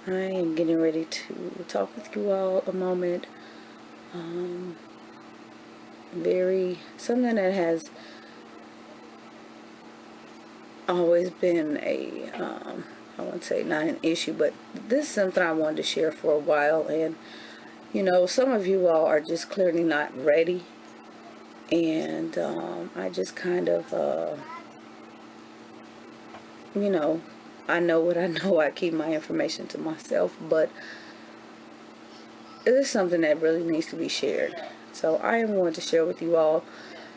I am getting ready to talk with you all a moment. Something that has always been I won't say not an issue, but this is something I wanted to share for a while. And, some of you all are just clearly not ready. And I just kind of, I know what I know. I keep my information to myself, but it is something that really needs to be shared. So I am going to share with you all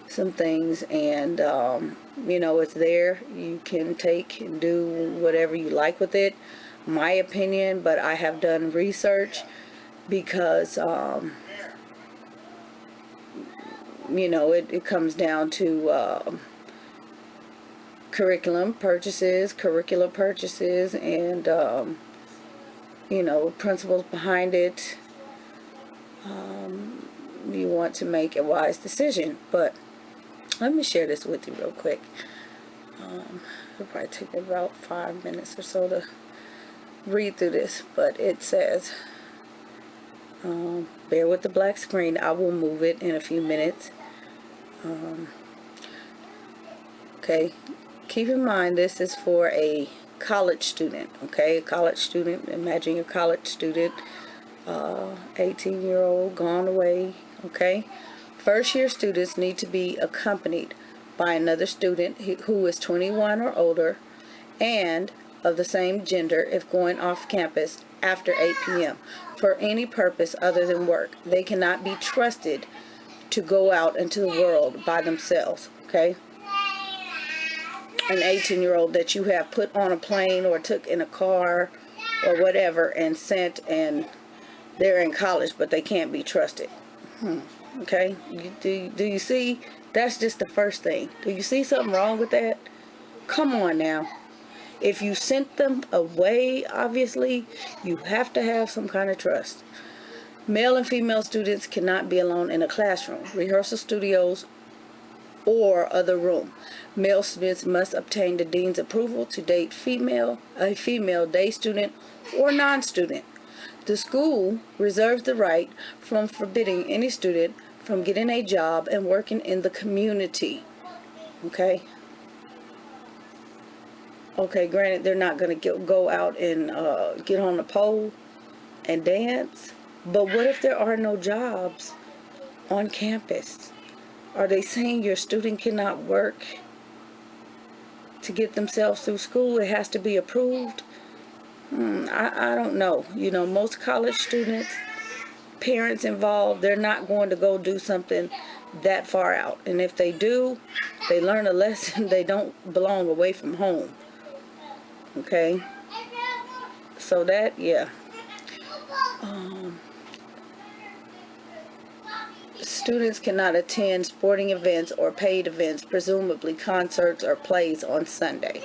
some things, and it's there. You can take and do whatever you like with it. My opinion, but I have done research because it comes down to curriculum purchases, curricula purchases, and principles behind it. You want to make a wise decision, but let me share this with you real quick. It'll probably take me about 5 minutes or so to read through this, but it says, bear with the black screen. I will move it in a few minutes. Okay, keep in mind this is for a college student. Okay, a college student. Imagine your college student, 18-year-old, gone away. Okay, first year students need to be accompanied by another student who is 21 or older and of the same gender if going off campus after 8 p.m. for any purpose other than work. They cannot be trusted to go out into the world by themselves. Okay, an 18-year-old that you have put on a plane or took in a car or whatever and sent, and they're in college but they can't be trusted. Okay, do you see? That's just the first thing. Do you see something wrong with that? Come on now. If you sent them away, obviously you have to have some kind of trust. Male and female students cannot be alone in a classroom, rehearsal studios, or other room. Male students must obtain the dean's approval to date a female day student or non-student. The school reserves the right from forbidding any student from getting a job and working in the community. Okay, granted, they're not going to go out and get on a pole and dance, but what if there are no jobs on campus? Are they saying your student cannot work to get themselves through school? It has to be approved? I don't know. Most college students, parents involved, they're not going to go do something that far out. And if they do, they learn a lesson. They don't belong away from home. Okay? So that, yeah. Students cannot attend sporting events or paid events, presumably concerts or plays on Sunday.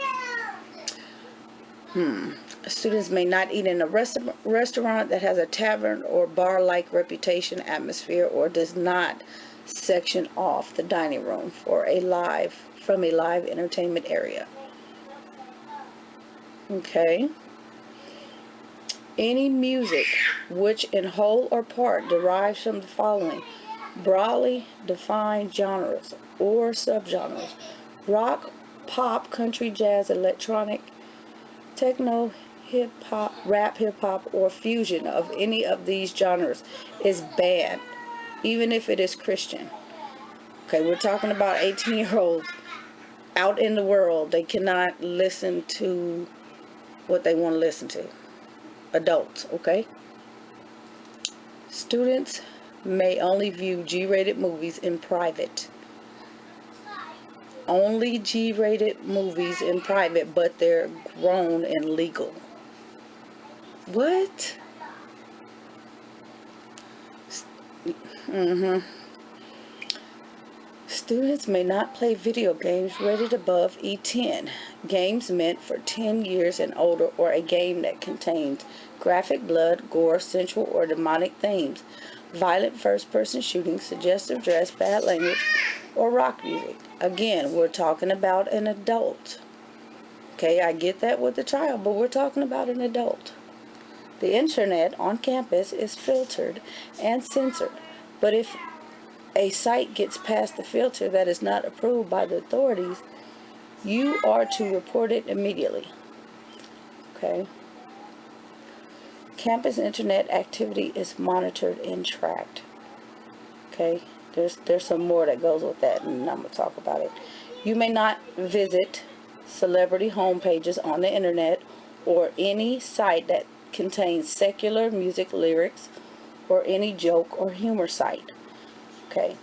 Students may not eat in a restaurant that has a tavern or bar-like reputation, atmosphere, or does not section off the dining room from a live entertainment area. Okay. Any music which in whole or part derives from the following broadly defined genres or subgenres: rock, pop, country, jazz, electronic, techno, hip-hop, rap, hip-hop, or fusion of any of these genres is banned, even if it is Christian. Okay, we're talking about 18-year-olds out in the world. They cannot listen to what they want to listen to. Adults, okay? Students may only view G-rated movies in private. Only G-rated movies in private, but they're grown and legal. What? Students may not play video games rated above E10. Games meant for 10 years and older, or a game that contains graphic blood, gore, sensual or demonic themes, violent first-person shooting, suggestive dress, bad language, or rock music. Again, we're talking about an adult. Okay, I get that with a child, but we're talking about an adult. The internet on campus is filtered and censored, but if a site gets past the filter that is not approved by the authorities, you are to report it immediately. Okay? Campus internet activity is monitored and tracked. Okay? There's some more that goes with that, and I'm going to talk about it. You may not visit celebrity homepages on the internet or any site that contains secular music lyrics or any joke or humor site. Okay.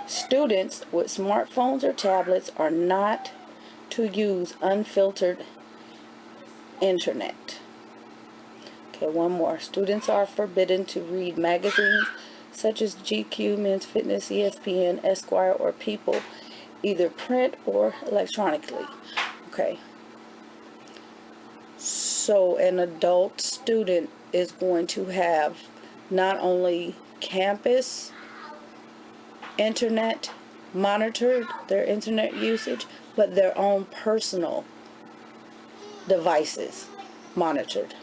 Students with smartphones or tablets are not to use unfiltered internet. Okay, one more. Students are forbidden to read magazines such as GQ, Men's Fitness, ESPN, Esquire, or People, either print or electronically. Okay. So an adult student is going to have not only campus internet monitored, their internet usage, but their own personal devices monitored.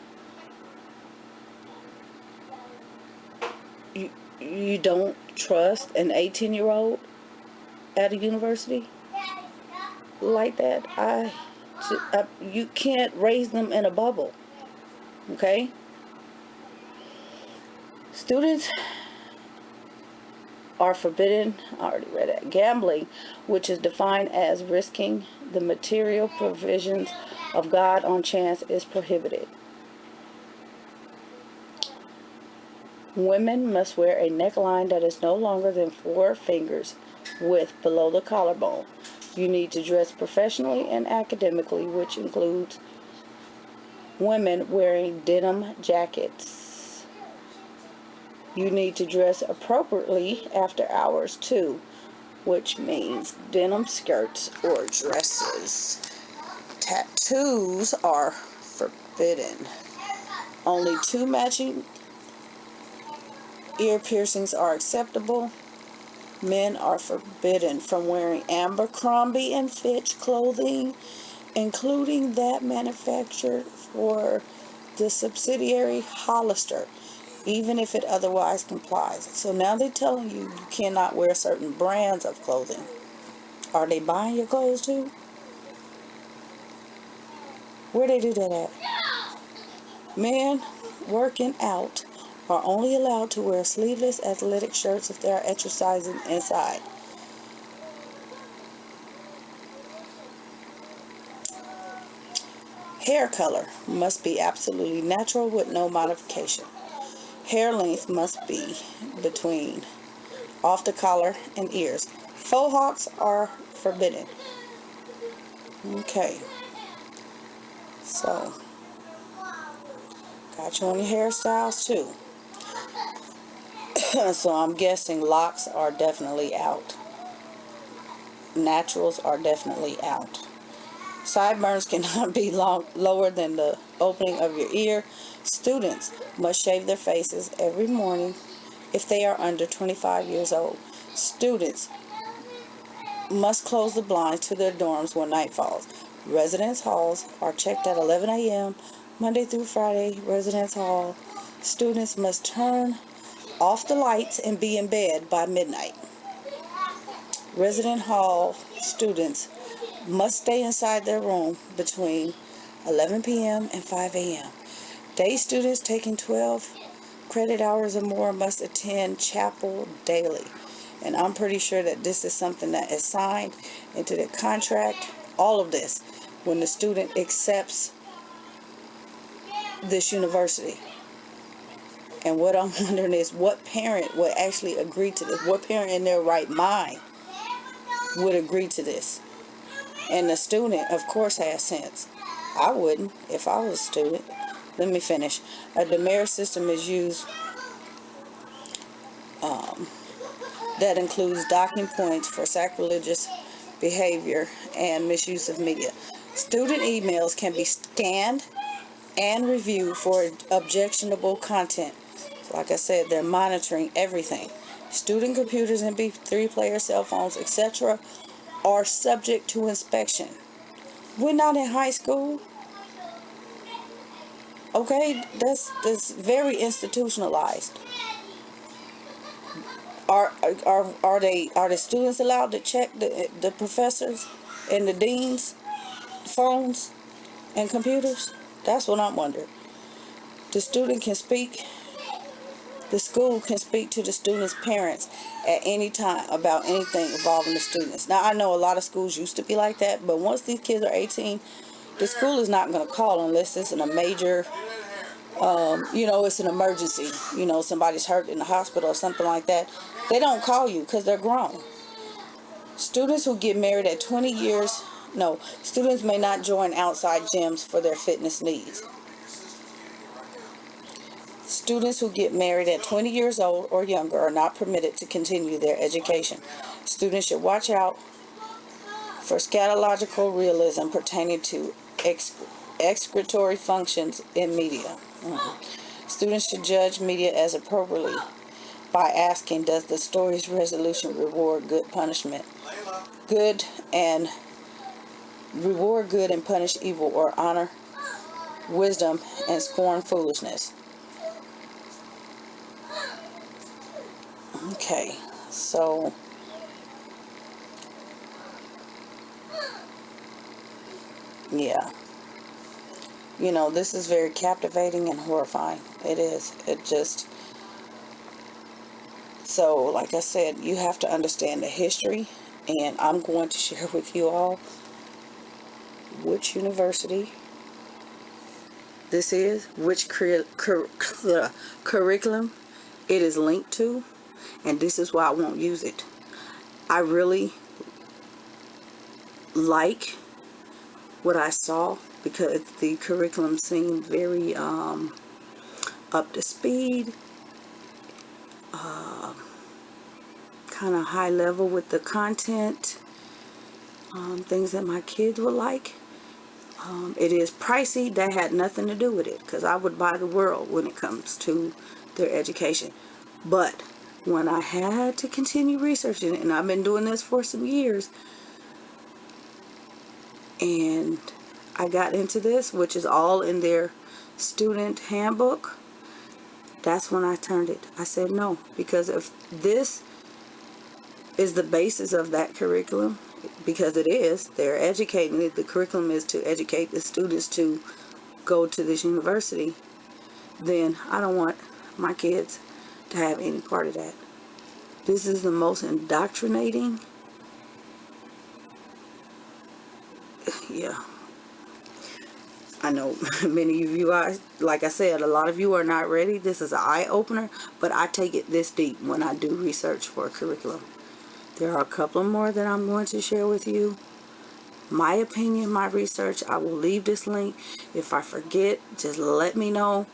You don't trust an 18-year-old at a university like that? You can't raise them in a bubble. Okay? Students are forbidden, I already read it, gambling, which is defined as risking the material provisions of God on chance, is prohibited. Women must wear a neckline that is no longer than 4 fingers width below the collarbone. You need to dress professionally and academically, which includes women wearing denim jackets. You need to dress appropriately after hours too, which means denim skirts or dresses. Tattoos are forbidden. Only 2 matching ear piercings are acceptable. Men are forbidden from wearing Abercrombie and Fitch clothing, including that manufactured for the subsidiary Hollister, even if it otherwise complies. So now they're telling you you cannot wear certain brands of clothing. Are they buying your clothes too? Where they do that at? Men working out are only allowed to wear sleeveless athletic shirts if they are exercising inside. Hair color must be absolutely natural with no modification. Hair length must be between off the collar and ears. Faux hawks are forbidden. Okay. So, got you on your hairstyles too. So I'm guessing locks are definitely out. Naturals are definitely out. Sideburns cannot be lower than the opening of your ear. Students must shave their faces every morning if they are under 25 years old. Students must close the blinds to their dorms when night falls. Residence halls are checked at 11 a.m. Monday through Friday. Residence hall students must turn off the lights and be in bed by midnight. Resident hall students must stay inside their room between 11 p.m. and 5 a.m. Day students taking 12 credit hours or more must attend chapel daily. And I'm pretty sure that this is something that is signed into the contract. All of this, when the student accepts this university. And what I'm wondering is, what parent would actually agree to this? What parent in their right mind would agree to this? And the student, of course, has sense. I wouldn't if I was a student. Let me finish. A demerit system is used that includes docking points for sacrilegious behavior and misuse of media. Student emails can be scanned and reviewed for objectionable content. Like I said, they're monitoring everything. Student computers, MP3 players, cell phones, etc. are subject to inspection. We're not in high school. Okay, that's very institutionalized. Are are the students allowed to check the professors and the deans' phones and computers? That's what I'm wondering. The student can speak. The school can speak to the students' parents at any time about anything involving the students. Now I know a lot of schools used to be like that, but once these kids are 18, the school is not going to call unless it's in a major, it's an emergency. Somebody's hurt in the hospital or something like that. They don't call you because they're grown. Students who get married at 20 years, no, students may not join outside gyms for their fitness needs. Students who get married at 20 years old or younger are not permitted to continue their education. Students should watch out for scatological realism pertaining to excretory functions in media. Students should judge media as appropriately by asking, does the story's resolution reward good punishment? Good and reward good and punish evil, or honor wisdom and scorn foolishness. Okay, so yeah, this is very captivating and horrifying. It is. It just, so like I said, you have to understand the history, and I'm going to share with you all which university this is, which curriculum it is linked to, and this is why I won't use it. I really like what I saw because the curriculum seemed very up to speed, kind of high level with the content, things that my kids would like. It is pricey. That had nothing to do with it, because I would buy the world when it comes to their education. But when I had to continue researching it, and I've been doing this for some years, and I got into this, which is all in their student handbook, that's when I turned it. I said no, because if this is the basis of that curriculum, because it is, they're educating, the curriculum is to educate the students to go to this university, then I don't want my kids to have any part of that. This is the most indoctrinating, yeah. I know many of you are, like I said, a lot of you are not ready. This is an eye-opener, but I take it this deep when I do research for a curriculum. There are a couple more that I'm going to share with you. My opinion, my research, I will leave this link. If I forget, just let me know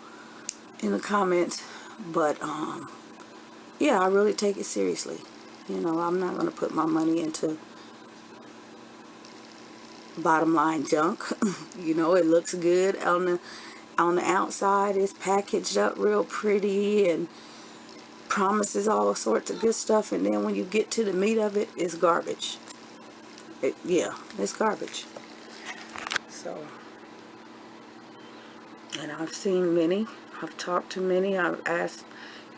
in the comments. But, yeah, I really take it seriously. I'm not going to put my money into bottom line junk. It looks good on the outside. It's packaged up real pretty and promises all sorts of good stuff, and then when you get to the meat of it, it's garbage. It's garbage. So, and I've seen many, I've talked to many, I've asked,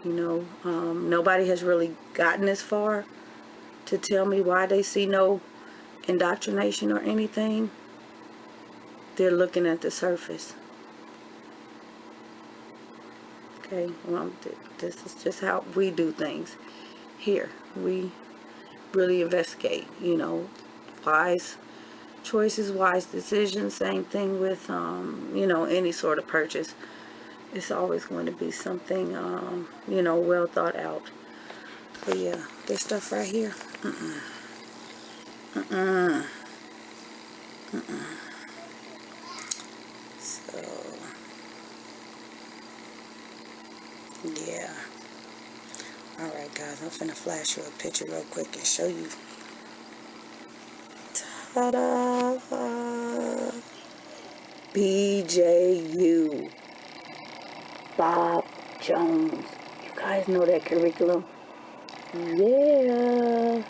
nobody has really gotten this far to tell me why they see no indoctrination or anything. They're looking at the surface. Okay, well, this is just how we do things here. We really investigate, wise choices, wise decisions. Same thing with, any sort of purchase. It's always going to be something, well thought out. But yeah, this stuff right here, So, yeah. Alright guys, I'm finna flash you a picture real quick and show you. Ta-da! BJU. Bob Jones. You guys know that curriculum? Yeah.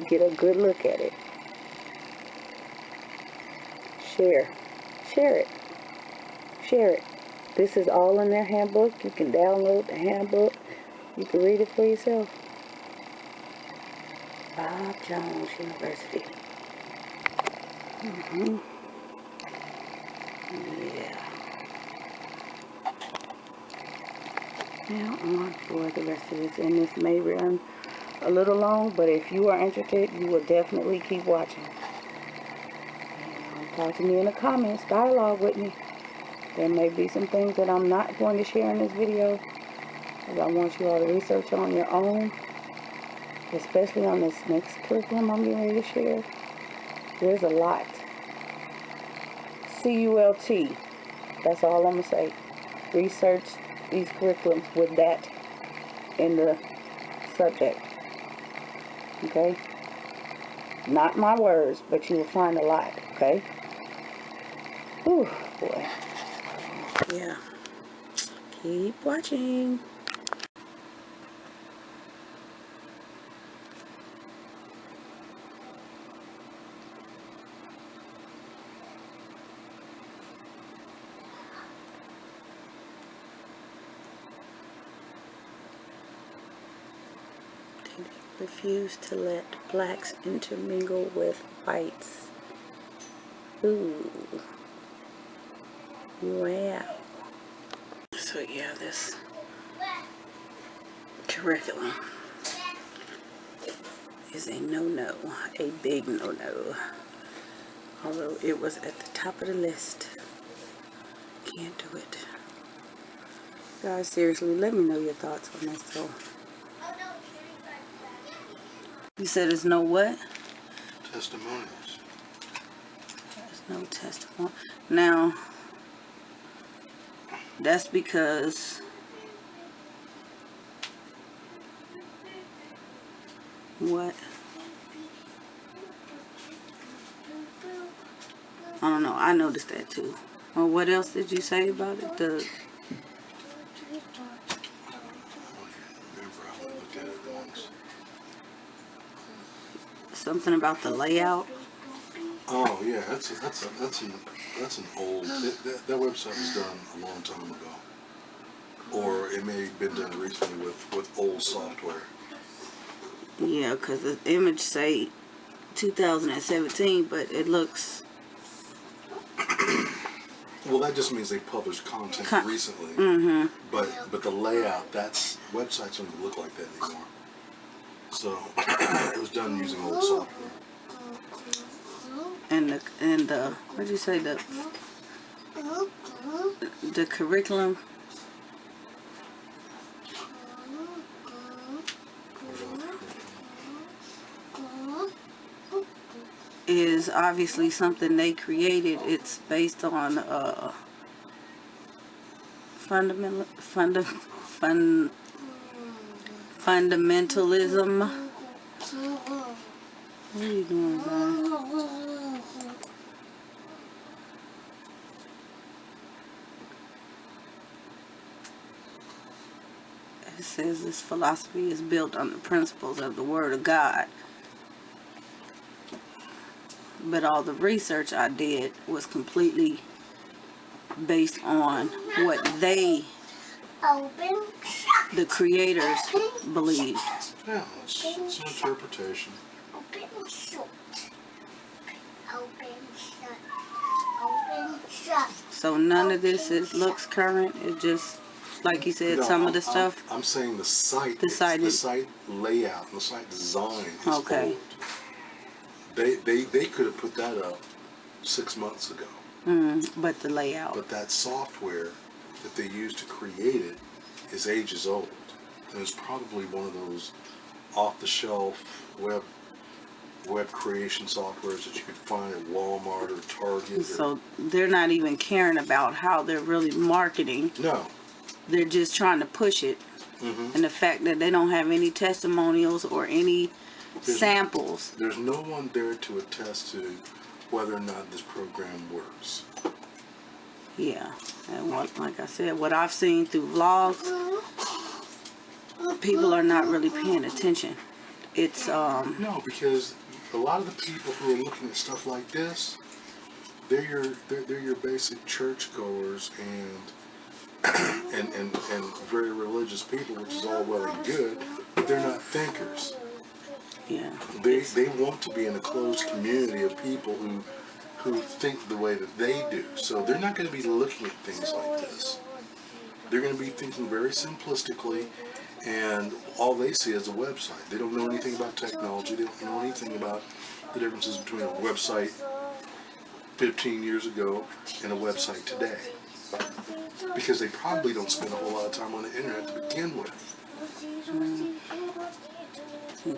Get a good look at it. Share. Share it. Share it. This is all in their handbook. You can download the handbook. You can read it for yourself. Bob Jones University. Yeah. Now on for the rest of this. And this may run a little long, but if you are interested, you will definitely keep watching. And talk to me in the comments. Dialogue with me. There may be some things that I'm not going to share in this video, because I want you all to research on your own, especially on this next curriculum I'm getting ready to share. There's a lot. CULT. That's all I'm going to say. Research these curriculums with that in the subject. Okay? Not my words, but you will find a lot. Okay? Whew, boy. Yeah. Keep watching. Refuse to let blacks intermingle with whites. Ooh. Wow. So yeah, this curriculum is a no-no, a big no-no. Although it was at the top of the list. Can't do it. Guys, seriously, let me know your thoughts on this though. You said there's no what? Testimonials. There's no testimony. Now, that's because what? I don't know. I noticed that too. Well, what else did you say about it? The something about the layout. Oh yeah, that's an old. That website was done a long time ago, or it may have been done recently with old software. Yeah, because the image say 2017, but it looks. Well, that just means they published content recently. But the layout, websites don't even look like that anymore. So it was done using old software. And the what did you say, the curriculum is obviously something they created. It's based on fundamentalism. What are you doing, Zion? It says this philosophy is built on the principles of the Word of God. But all the research I did was completely based on what they, the creators, believed. Yeah, it's an interpretation. So none of this looks current. It just, like you said, some of the stuff. I'm saying the site. The site layout, the site design is okay. old. They could have put that up 6 months ago. But the layout. But that software that they used to create it is ages old. And it's probably one of those off-the-shelf web creation softwares that you could find at Walmart or Target. So they're not even caring about how they're really marketing. No. They're just trying to push it. And the fact that they don't have any testimonials or any samples. There's no one there to attest to whether or not this program works. Yeah. And like I said, what I've seen through vlogs, people are not really paying attention. It's No, because a lot of the people who are looking at stuff like this they're your basic churchgoers and very religious people, which is all well and good, but they're not thinkers. Yeah. They want to be in a closed community of people who think the way that they do. So they're not going to be looking at things like this. They're going to be thinking very simplistically, and all they see is a website. They don't know anything about technology. They don't know anything about the differences between a website 15 years ago and a website today. Because they probably don't spend a whole lot of time on the internet to begin with.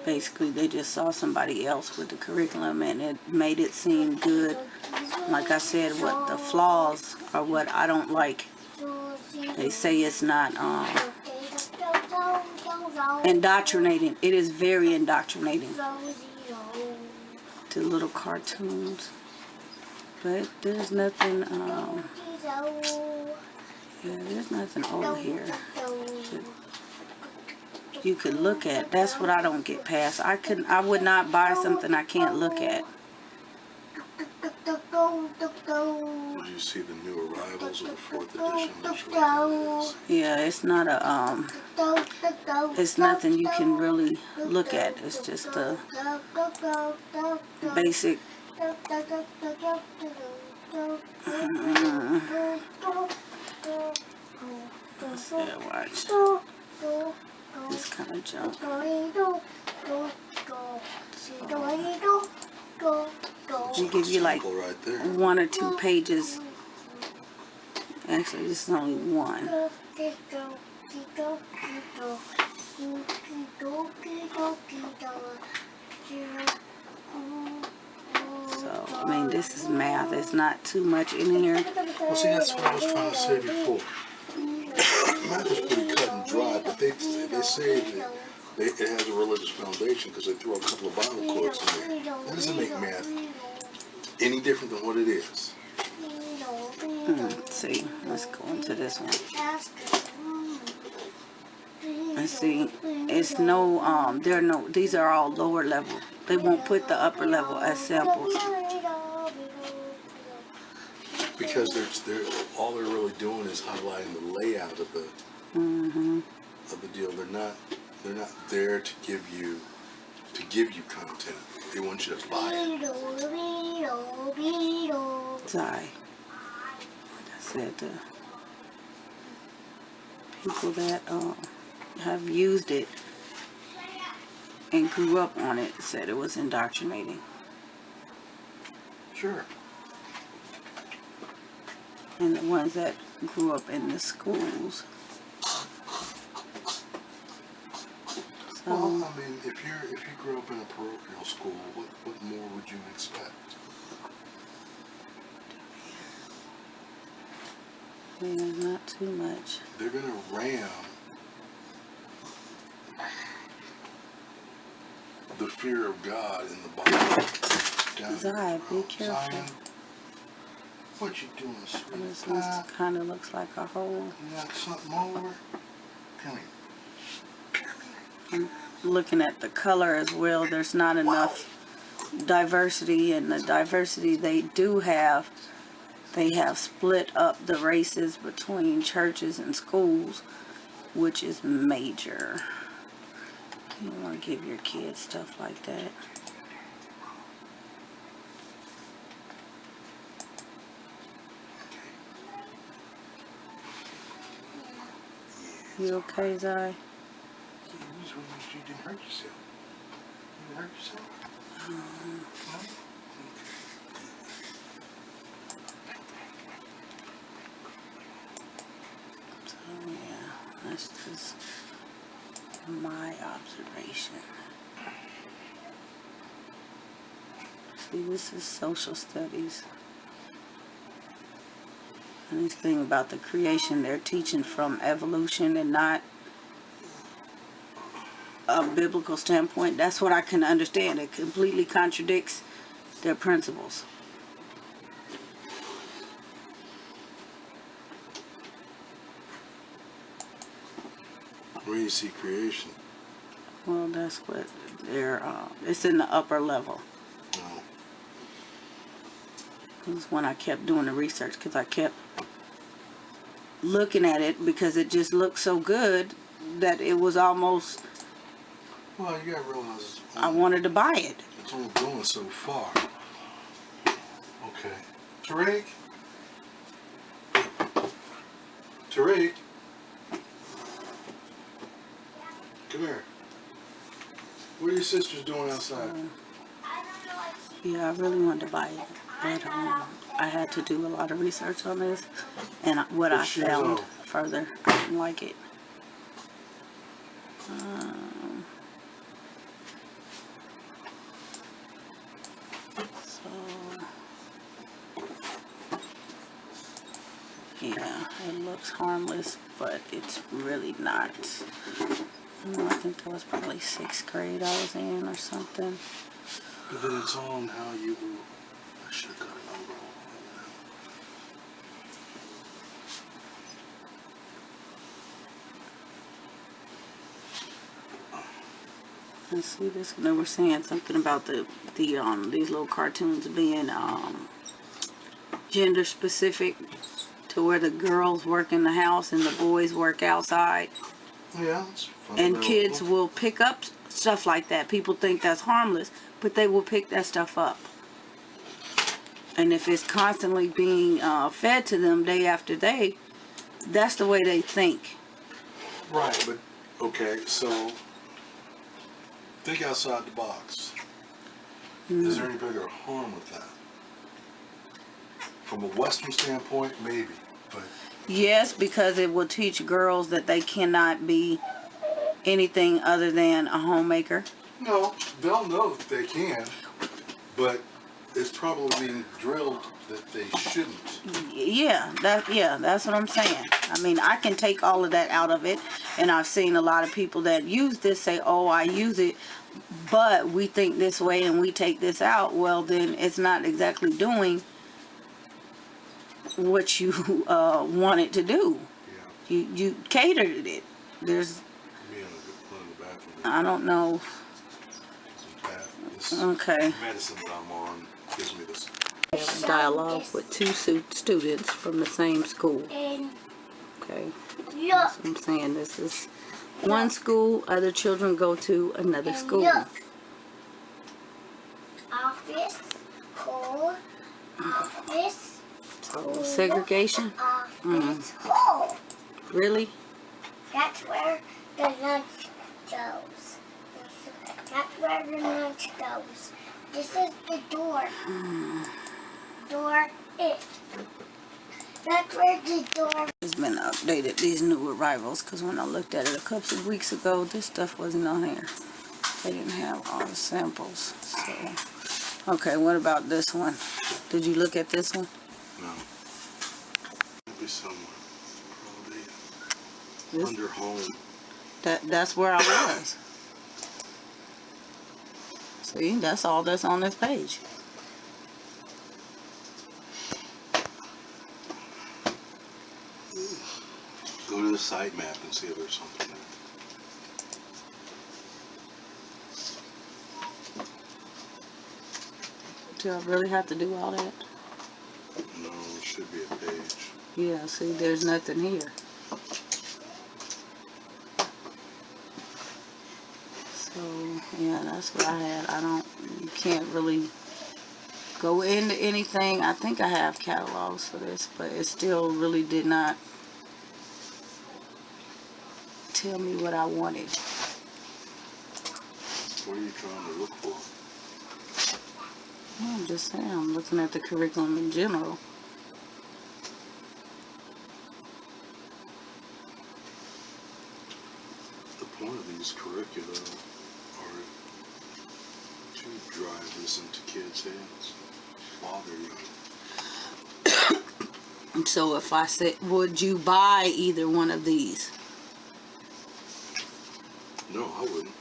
Basically, they just saw somebody else with the curriculum, and it made it seem good. Like I said, what the flaws are what I don't like. They say it's not indoctrinating. It is very indoctrinating to little cartoons. But there's nothing, there's nothing over here you could look at. That's what I don't get past. I would not buy something I can't look at. Did you see the new arrivals of the 4th edition? That's what it is. Yeah, it's not a, it's nothing you can really look at. It's just a basic, watch. This kind of junk. They give you like right 1 or 2 pages. Actually, this is only 1. So, I mean, this is math. It's not too much in here. Well, see, that's what I was trying to say before. Math is pretty cut and dry, but they say that it has a religious foundation because they throw a couple of Bible quotes in there. That doesn't make math any different than what it is. Let's see. Let's go into this one. Let's see. It's no, these are all lower level. They won't put the upper level as samples. Because all they're really doing is highlighting the layout of the of the deal. They're not there to give you content. They want you to buy it. Sorry. Like I said, the people that have used it and grew up on it said it was indoctrinating. Sure. And the ones that grew up in the schools. So, Well, I mean, if you grew up in a parochial school, what more would you expect? yeah, not too much. They're gonna ram the fear of God in the Bible down. Zai, be careful. Zion, what you doing, sweetie? This one kind of looks like a hole. You got something over? Come here. I'm looking at the color as well. There's not enough diversity, and the diversity they do have, they have split up the races between churches and schools, which is major. You don't want to give your kids stuff like that. You okay, Zai? Yeah, we just want to make sure you didn't hurt yourself. You didn't hurt yourself? No? Okay. So, yeah, that's just my observation. See, this is social studies. And this thing about the creation, they're teaching from evolution and not a biblical standpoint. That's what I can understand. It completely contradicts their principles. Where do you see creation? Well, that's what they're, it's in the upper level. No. is when I kept doing the research, because I kept looking at it because it just looked so good that it was almost, Well, you gotta realize I wanted to buy it. it's only going so far. Okay. Tariq? Tariq? Come here. What are your sisters doing outside? Yeah, I really wanted to buy it, but I had to do a lot of research on this, and what I Put shoes found on. further, I didn't like it. So, yeah, it looks harmless, but it's really not. I think that was probably 6th grade I was in or something. But then it's on how you. I should have got a number. And see this, they were saying something about these little cartoons being gender specific, to where the girls work in the house and the boys work outside. Yeah, it's And kids will pick up stuff like that. People think that's harmless, but they will pick that stuff up. And if it's constantly being fed to them day after day, that's the way they think. Right, but okay, so think outside the box. Is there any bigger harm with that? From a Western standpoint, maybe, but Yes, because it will teach girls that they cannot be anything other than a homemaker. no, they'll know that they can, but it's probably being drilled that they shouldn't. Yeah, that's what I'm saying. I mean, I can take all of that out of it, and I've seen a lot of people that use this say, "Oh, I use it, but we think this way and we take this out." Well, then it's not exactly doing what you want it to do. Yeah. You catered it. There's, Me in the bathroom. I don't know. This Okay. medicine that I'm on gives me this. Dialogue with 2 students from the same school. Okay. That's what I'm saying. This is one school, other children go to another school. Office, school, office, So, segregation? office, hole. Really? That's where the lunch goes. That's where the lunch goes. This is the door. Door is. That's where the door. It's been updated, these new arrivals, because when I looked at it a couple of weeks ago, this stuff wasn't on here. They didn't have all the samples. So, okay, what about this one? Did you look at this one? No. It'll be somewhere. Probably This, under home. that's where I was. See, that's all that's on this page. Go to the site map and see if there's something there. Do I really have to do all that? No, it should be a page. Yeah, see, there's nothing here. So, yeah, that's what I had. You can't really go into anything. I think I have catalogs for this, but it still really did not tell me what I wanted. What are you trying to look for? I'm just saying, I'm looking at the curriculum in general. The point of these curricula are to drive this into kids' heads while they're young. So if I said, would you buy either one of these? No, I wouldn't.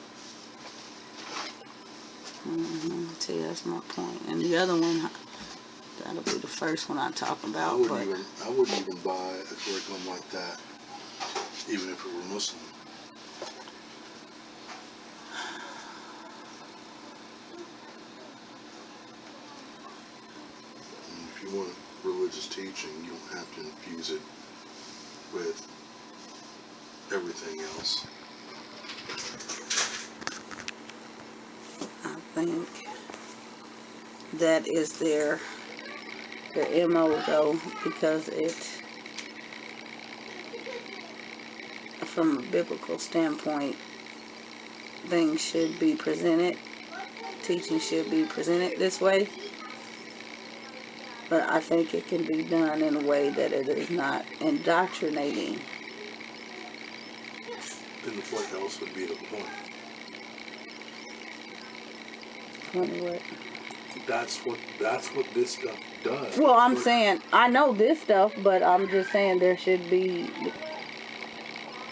See, that's my point. And the other one, that'll be the first one I talk about. I wouldn't even buy a curriculum like that, even if it were Muslim. And if you you want religious teaching, you don't have to infuse it with everything else. I think that is their MO though, because it, from a biblical standpoint, things should be presented, teaching should be presented this way, but I think it can be done in a way that it is not indoctrinating. Then what else would be the point? Point what? That's what this stuff does. Well, I'm saying, I know this stuff, but I'm just saying there should be,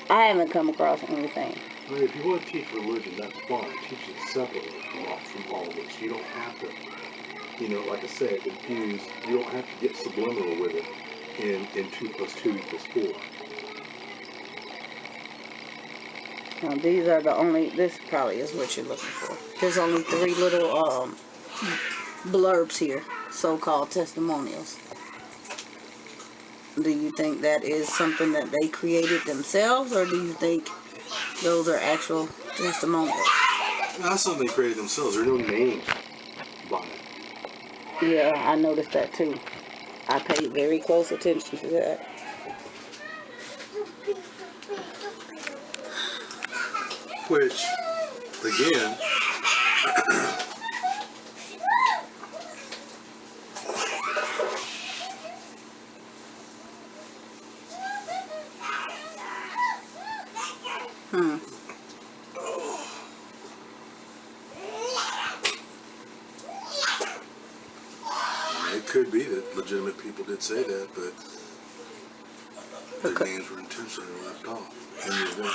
I haven't come across anything. I mean, if you want to teach religion, that's fine. Teach it separately from all this. You don't have to, you know, like I said, infuse, you don't have to get subliminal with it in 2 + 2 = 4. Now, these are the only, this probably is what you're looking for. There's only 3 little blurbs here, so-called testimonials. Do you think that is something that they created themselves, or do you think those are actual testimonials? That's something they created themselves. There are no names by it. Yeah, I noticed that too. I paid very close attention to that. Which, again, it could be that legitimate people did say that, but their names were intentionally left off in the event.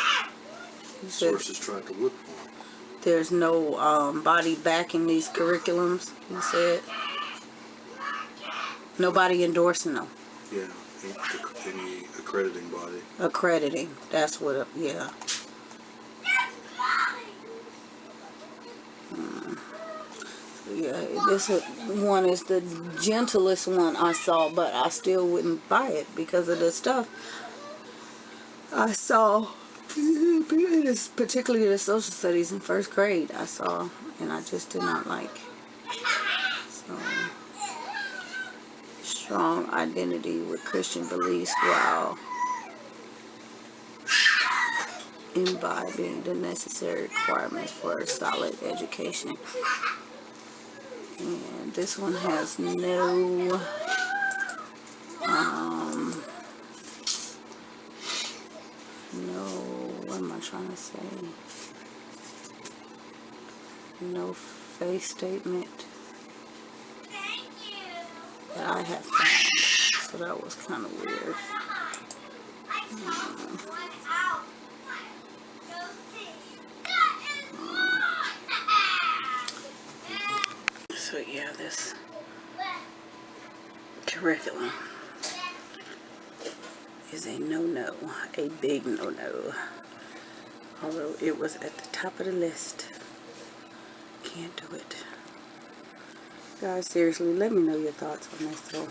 Sources tried to look for them. There's no body backing these curriculums, you said? Nobody endorsing them? Yeah, any accrediting body. Accrediting, that's what, yeah. Yeah, this one is the gentlest one I saw, but I still wouldn't buy it because of the stuff I saw. It is particularly the social studies in 1st grade I saw, and I just did not like. So, strong identity with Christian beliefs while imbibing the necessary requirements for a solid education. And this one has no what am I trying to say? No faith statement that I have found. So that was kind of weird. So yeah, this curriculum is a no-no, a big no-no. Although it was at the top of the list. Can't do it. Guys, seriously, let me know your thoughts on this though.